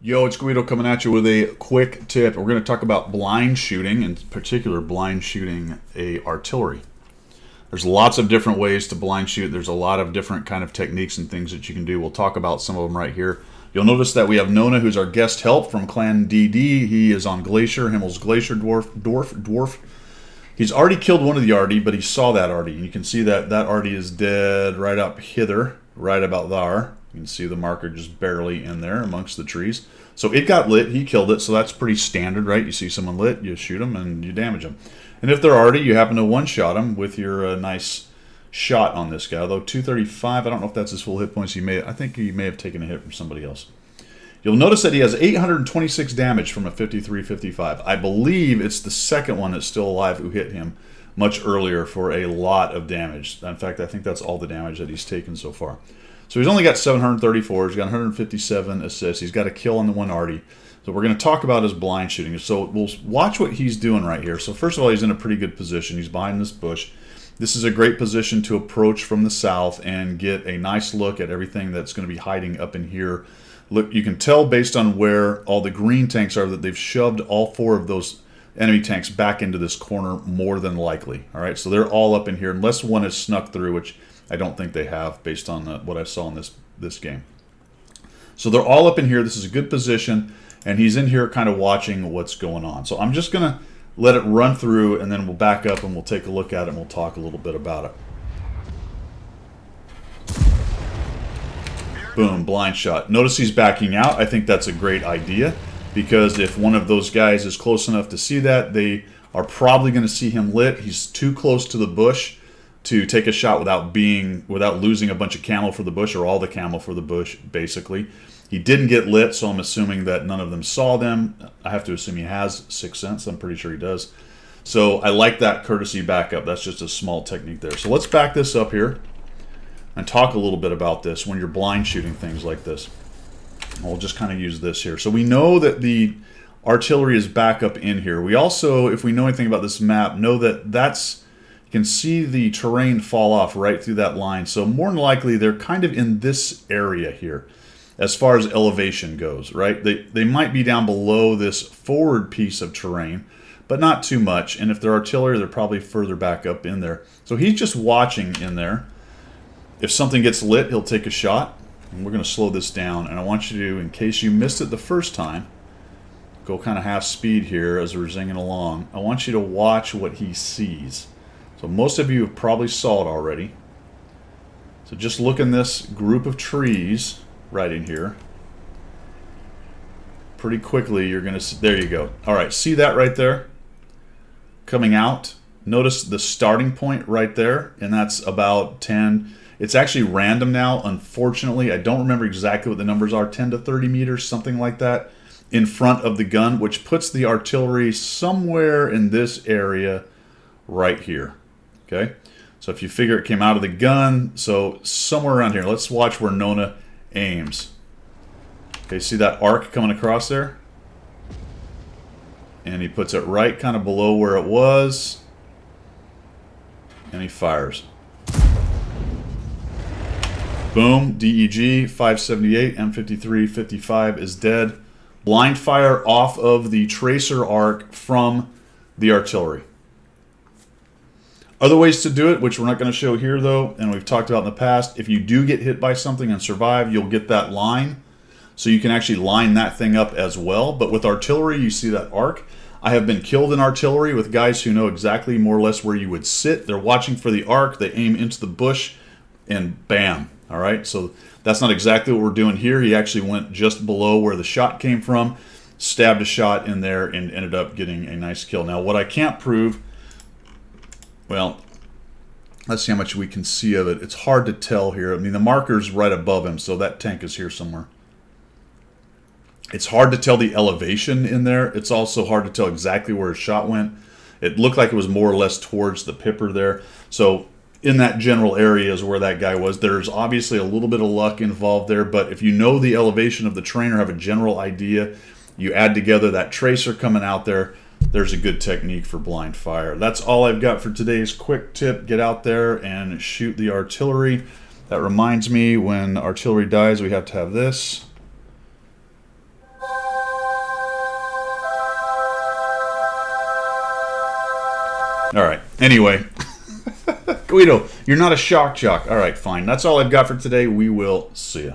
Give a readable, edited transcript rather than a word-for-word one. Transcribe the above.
Yo, it's Guido coming at you with a quick tip. We're going to talk about blind shooting, in particular blind shooting a artillery. There's lots of different ways to blind shoot. There's a lot of different kind of techniques and things that you can do. We'll talk about some of them right here. You'll notice that we have Nona, who's our guest help from Clan DD. He is on Glacier, Himmel's Glacier Dwarf. He's already killed one of the Arty, but he saw that Arty. And you can see that that Arty is dead right up hither, right about there. You can see the marker just barely in there amongst the trees. So it got lit, he killed it, so that's pretty standard, right? You see someone lit, you shoot them, and you damage them. And if they're Arty, you happen to one-shot them with your nice shot on this guy. Although 235, I don't know if that's his full hit points. I think he may have taken a hit from somebody else. You'll notice that he has 826 damage from a 53-55. I believe it's the second one that's still alive who hit him much earlier for a lot of damage. In fact, I think that's all the damage that he's taken so far. So he's only got 734. He's got 157 assists. He's got a kill on the one Arty. So we're going to talk about his blind shooting. So we'll watch what he's doing right here. So first of all, he's in a pretty good position. He's behind this bush. This is a great position to approach from the south and get a nice look at everything that's going to be hiding up in here. Look, you can tell based on where all the green tanks are that they've shoved all four of those enemy tanks back into this corner more than likely. All right, so they're all up in here unless one has snuck through, which I don't think they have based on what I saw in this game. So they're all up in here. This is a good position, and he's in here kind of watching what's going on. So I'm just going to let it run through, and then we'll back up and we'll take a look at it and we'll talk a little bit about it. Boom, blind shot. Notice he's backing out. I think that's a great idea because if one of those guys is close enough to see that, they are probably going to see him lit. He's too close to the bush to take a shot without losing a bunch of camo for the bush or all the camo for the bush, basically. He didn't get lit, so I'm assuming that none of them saw them. I have to assume he has Sixth Sense. I'm pretty sure he does. So I like that courtesy backup. That's just a small technique there. So let's back this up here and talk a little bit about this when you're blind shooting things like this. We'll just kind of use this here. So we know that the artillery is back up in here. We also, if we know anything about this map, know that that's... You can see the terrain fall off right through that line. So more than likely, they're kind of in this area here as far as elevation goes, right? They might be down below this forward piece of terrain, but not too much. And if they're artillery, they're probably further back up in there. So he's just watching in there. If something gets lit, he'll take a shot. And we're going to slow this down. And I want you to, in case you missed it the first time, go kind of half speed here as we're zinging along. I want you to watch what he sees. So most of you have probably saw it already. So just look in this group of trees right in here. Pretty quickly you're going to see, there you go. All right, see that right there? Coming out. Notice the starting point right there, and that's about 10. It's actually random now, unfortunately. I don't remember exactly what the numbers are, 10 to 30 meters, something like that, in front of the gun, which puts the artillery somewhere in this area right here. Okay, so if you figure it came out of the gun, so somewhere around here. Let's watch where Nona aims. Okay, see that arc coming across there? And he puts it right kind of below where it was. And he fires. Boom, DEG, 578, M53, 55 is dead. Blind fire off of the tracer arc from the artillery. Other ways to do it, which we're not going to show here though, and we've talked about in the past, if you do get hit by something and survive, you'll get that line. So you can actually line that thing up as well. But with artillery, you see that arc. I have been killed in artillery with guys who know exactly more or less where you would sit. They're watching for the arc, they aim into the bush, and bam. All right, so that's not exactly what we're doing here. He actually went just below where the shot came from, stabbed a shot in there, and ended up getting a nice kill. Now, what I can't prove... Well, let's see how much we can see of it. It's hard to tell here. I mean, the marker's right above him, so that tank is here somewhere. It's hard to tell the elevation in there. It's also hard to tell exactly where his shot went. It looked like it was more or less towards the pipper there. So in that general area is where that guy was. There's obviously a little bit of luck involved there, but if you know the elevation of the terrain or have a general idea, you add together that tracer coming out there, there's a good technique for blind fire. That's all I've got for today's quick tip. Get out there and shoot the artillery. That reminds me, when artillery dies, we have to have this. All right. Anyway, Guido, you're not a shock jock. All right, fine. That's all I've got for today. We will see you.